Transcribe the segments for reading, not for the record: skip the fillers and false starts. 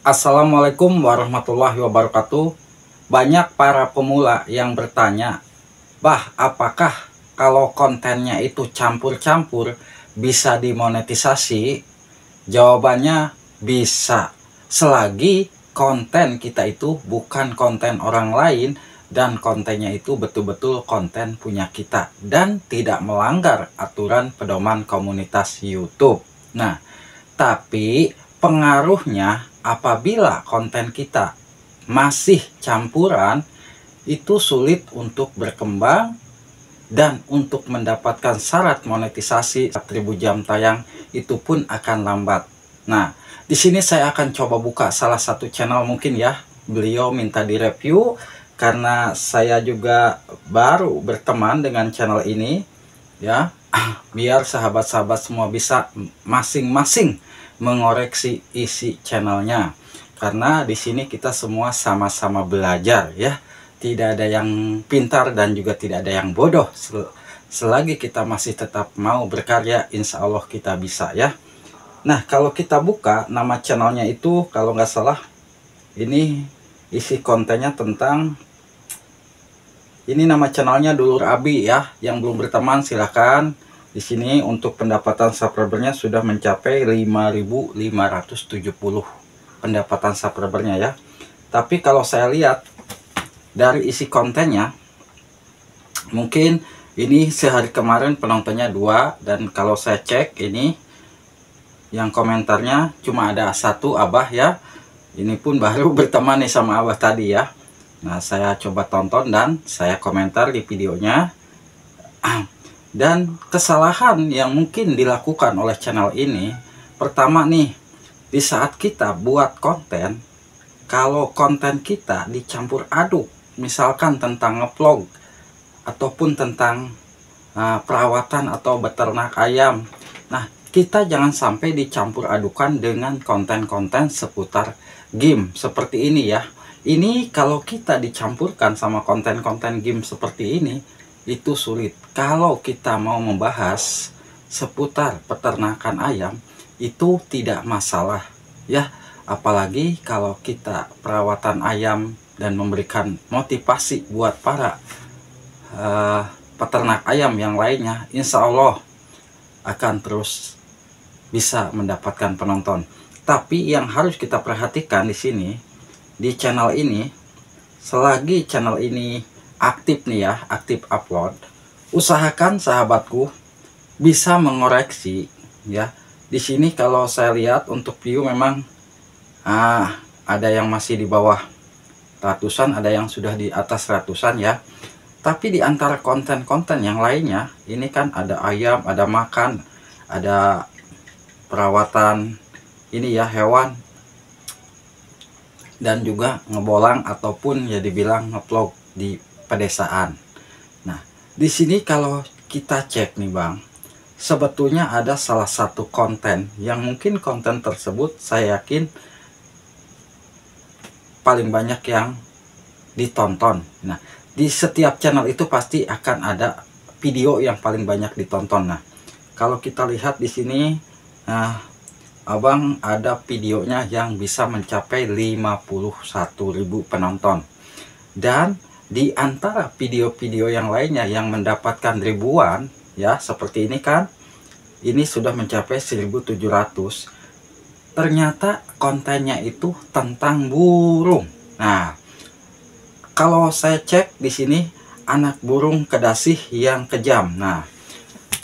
Assalamualaikum warahmatullahi wabarakatuh. Banyak para pemula yang bertanya, "Bah, apakah kalau kontennya itu campur-campur bisa dimonetisasi?" Jawabannya bisa, selagi konten kita itu bukan konten orang lain dan kontennya itu betul-betul konten punya kita dan tidak melanggar aturan pedoman komunitas YouTube. Nah, tapi pengaruhnya apabila konten kita masih campuran, itu sulit untuk berkembang dan untuk mendapatkan syarat monetisasi 4.000 jam tayang itu pun akan lambat. Nah, di sini saya akan coba buka salah satu channel mungkin ya. Beliau minta direview karena saya juga baru berteman dengan channel ini ya. Biar sahabat-sahabat semua bisa masing-masing mengoreksi isi channelnya, karena di sini kita semua sama-sama belajar ya. Tidak ada yang pintar dan juga tidak ada yang bodoh. Selagi kita masih tetap mau berkarya, insya Allah kita bisa ya. Nah, kalau kita buka nama channelnya itu, kalau nggak salah ini isi kontennya tentang, ini nama channelnya Dulur Abi ya. Yang belum berteman silahkan. Di sini untuk pendapatan subscribernya sudah mencapai 5.570 pendapatan subscribernya ya. Tapi kalau saya lihat dari isi kontennya, mungkin ini sehari kemarin penontonnya 2, dan kalau saya cek ini yang komentarnya cuma ada 1 Abah ya. Ini pun baru berteman nih sama Abah tadi ya. Nah, saya coba tonton dan saya komentar di videonya. Dan kesalahan yang mungkin dilakukan oleh channel ini, pertama nih, di saat kita buat konten, kalau konten kita dicampur aduk, misalkan tentang ngevlog ataupun tentang perawatan atau beternak ayam, nah kita jangan sampai dicampur adukan dengan konten-konten seputar game seperti ini ya. Ini kalau kita dicampurkan sama konten-konten game seperti ini, itu sulit. Kalau kita mau membahas seputar peternakan ayam, itu tidak masalah ya. Apalagi kalau kita perawatan ayam dan memberikan motivasi buat para peternak ayam yang lainnya, insya Allah akan terus bisa mendapatkan penonton. Tapi yang harus kita perhatikan di sini, di channel ini, selagi channel ini aktif nih ya, aktif upload, usahakan sahabatku bisa mengoreksi ya. Di sini kalau saya lihat untuk view memang ada yang masih di bawah ratusan, ada yang sudah di atas ratusan ya. Tapi di antara konten-konten yang lainnya, ini kan ada ayam, ada makan, ada perawatan ini ya hewan, dan juga ngebolang ataupun ya dibilang ngevlog di pedesaan. Nah, di sini kalau kita cek nih Bang, sebetulnya ada salah satu konten yang mungkin konten tersebut saya yakin paling banyak yang ditonton. Nah, di setiap channel itu pasti akan ada video yang paling banyak ditonton. Nah, kalau kita lihat di sini, Abang ada videonya yang bisa mencapai 51.000 penonton. Dan di antara video-video yang lainnya yang mendapatkan ribuan ya, seperti ini kan, ini sudah mencapai 1.700. Ternyata kontennya itu tentang burung. Nah, kalau saya cek di sini, anak burung kedasih yang kejam. Nah,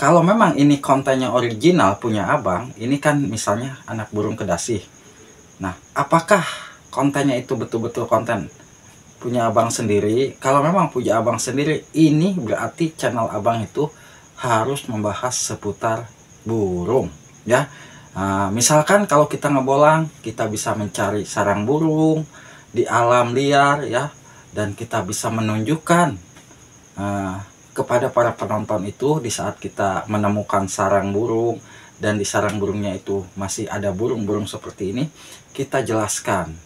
kalau memang ini kontennya original punya Abang, ini kan misalnya anak burung kedasih. Nah, apakah kontennya itu betul-betul konten punya Abang sendiri? Kalau memang punya Abang sendiri, ini berarti channel Abang itu harus membahas seputar burung ya. Misalkan kalau kita ngebolang, kita bisa mencari sarang burung di alam liar ya, dan kita bisa menunjukkan kepada para penonton itu di saat kita menemukan sarang burung, dan di sarang burungnya itu masih ada burung-burung seperti ini, kita jelaskan.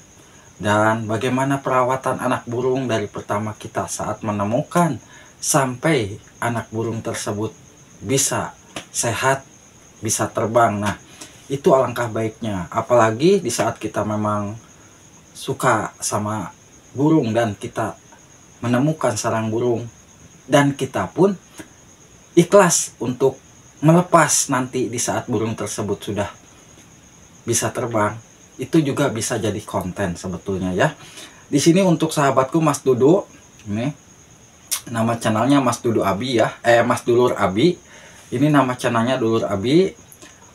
Dan bagaimana perawatan anak burung dari pertama kita saat menemukan sampai anak burung tersebut bisa sehat, bisa terbang. Nah, itu alangkah baiknya. Apalagi di saat kita memang suka sama burung dan kita menemukan sarang burung, dan kita pun ikhlas untuk melepas nanti di saat burung tersebut sudah bisa terbang, itu juga bisa jadi konten sebetulnya ya. Di sini untuk sahabatku Mas Dudu, ini nama channelnya Mas Dudu Abi ya, Mas Dulur Abi. Ini nama channelnya Dulur Abi.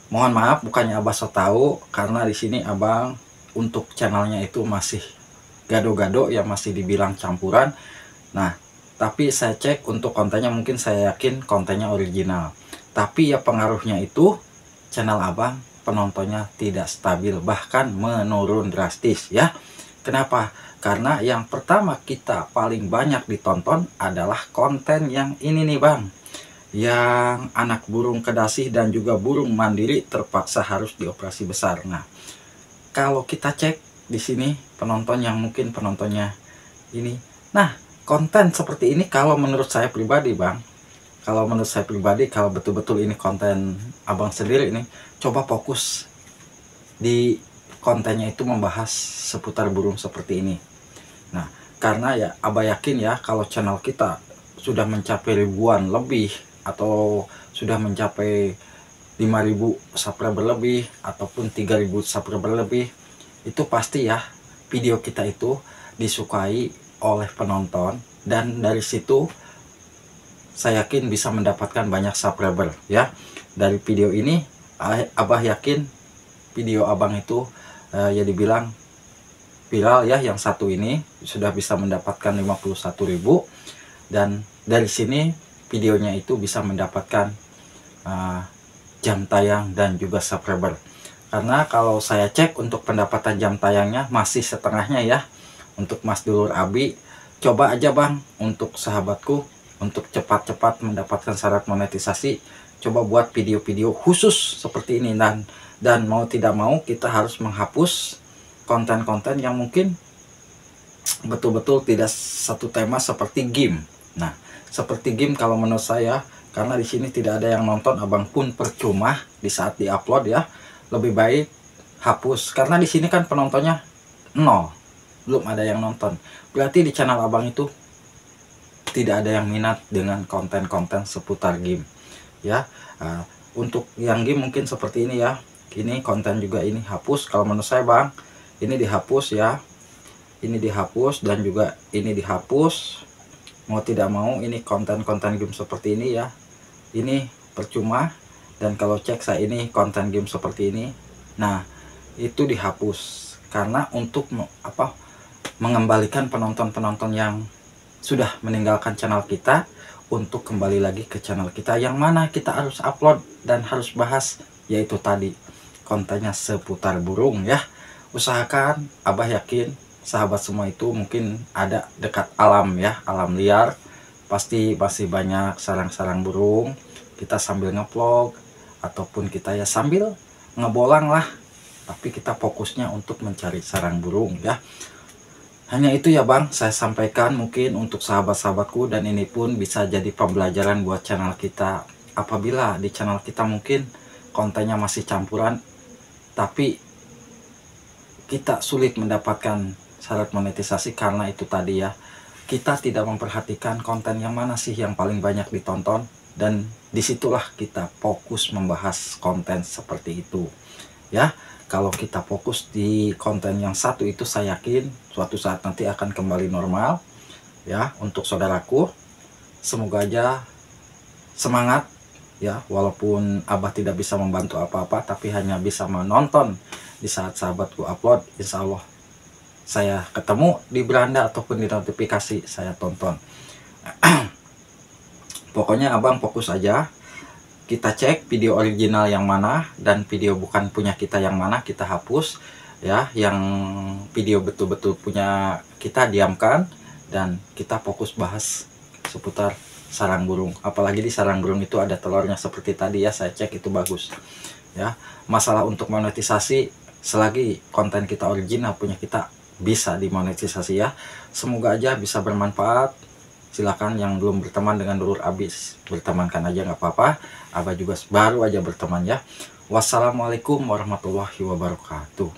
Mohon maaf bukannya Abah so tahu, karena di sini Abang untuk channelnya itu masih gado-gado ya, masih dibilang campuran. Nah, tapi saya cek untuk kontennya, mungkin saya yakin kontennya original. Tapi ya pengaruhnya itu channel Abang penontonnya tidak stabil, bahkan menurun drastis ya. Kenapa? Karena yang pertama kita paling banyak ditonton adalah konten yang ini nih Bang, yang anak burung kedasi dan juga burung mandiri terpaksa harus dioperasi besar. Nah, kalau kita cek di sini penonton yang mungkin penontonnya ini, nah konten seperti ini kalau menurut saya pribadi Bang, kalau menurut saya pribadi, kalau betul-betul ini konten Abang sendiri ini, coba fokus di kontennya itu membahas seputar burung seperti ini. Nah, karena ya Abah yakin ya, kalau channel kita sudah mencapai ribuan lebih, atau sudah mencapai 5.000 subscriber lebih, ataupun 3.000 subscriber lebih, itu pasti ya video kita itu disukai oleh penonton, dan dari situ saya yakin bisa mendapatkan banyak subscriber ya. Dari video ini Abah yakin video Abang itu ya dibilang viral ya, yang satu ini sudah bisa mendapatkan 51.000, dan dari sini videonya itu bisa mendapatkan jam tayang dan juga subscriber. Karena kalau saya cek untuk pendapatan jam tayangnya masih setengahnya ya untuk Mas Dulur Abi. Coba aja Bang, untuk sahabatku, untuk cepat-cepat mendapatkan syarat monetisasi, coba buat video-video khusus seperti ini, dan mau tidak mau kita harus menghapus konten-konten yang mungkin betul-betul tidak satu tema seperti game. Nah, seperti game kalau menurut saya, karena di sini tidak ada yang nonton, Abang pun percuma di saat diupload ya. Lebih baik hapus, karena di sini kan penontonnya 0, belum ada yang nonton. Berarti di channel Abang itu tidak ada yang minat dengan konten-konten seputar game ya. Untuk yang game mungkin seperti ini ya, ini konten juga ini hapus kalau menurut saya Bang. Ini dihapus ya, ini dihapus, dan juga ini dihapus. Mau tidak mau ini konten-konten game seperti ini ya, ini percuma. Dan kalau cek saya ini konten game seperti ini, nah itu dihapus karena untuk mengembalikan penonton-penonton yang sudah meninggalkan channel kita untuk kembali lagi ke channel kita, yang mana kita harus upload dan harus bahas, yaitu tadi kontennya seputar burung ya. Usahakan, Abah yakin sahabat semua itu mungkin ada dekat alam ya, alam liar, pasti masih banyak sarang-sarang burung. Kita sambil ngevlog ataupun kita ya sambil ngebolang lah, tapi kita fokusnya untuk mencari sarang burung ya. Hanya itu ya Bang saya sampaikan mungkin untuk sahabat-sahabatku, dan ini pun bisa jadi pembelajaran buat channel kita. Apabila di channel kita mungkin kontennya masih campuran, tapi kita sulit mendapatkan syarat monetisasi karena itu tadi ya, kita tidak memperhatikan konten yang mana sih yang paling banyak ditonton, dan disitulah kita fokus membahas konten seperti itu ya. Kalau kita fokus di konten yang satu itu, saya yakin suatu saat nanti akan kembali normal ya. Untuk saudaraku, semoga aja semangat ya, walaupun Abah tidak bisa membantu apa-apa, tapi hanya bisa menonton di saat sahabatku upload. Insya Allah saya ketemu di beranda ataupun di notifikasi, saya tonton. Pokoknya Abang fokus aja, kita cek video original yang mana dan video bukan punya kita yang mana kita hapus ya. Yang video betul-betul punya kita diamkan, dan kita fokus bahas seputar sarang burung. Apalagi di sarang burung itu ada telurnya seperti tadi ya, saya cek itu bagus ya. Masalah untuk monetisasi, selagi konten kita original punya kita, bisa dimonetisasi ya. Semoga aja bisa bermanfaat. Silakan yang belum berteman dengan Dulur Abi, bertemankan aja nggak apa-apa. Abah juga baru aja berteman ya. Wassalamualaikum warahmatullahi wabarakatuh.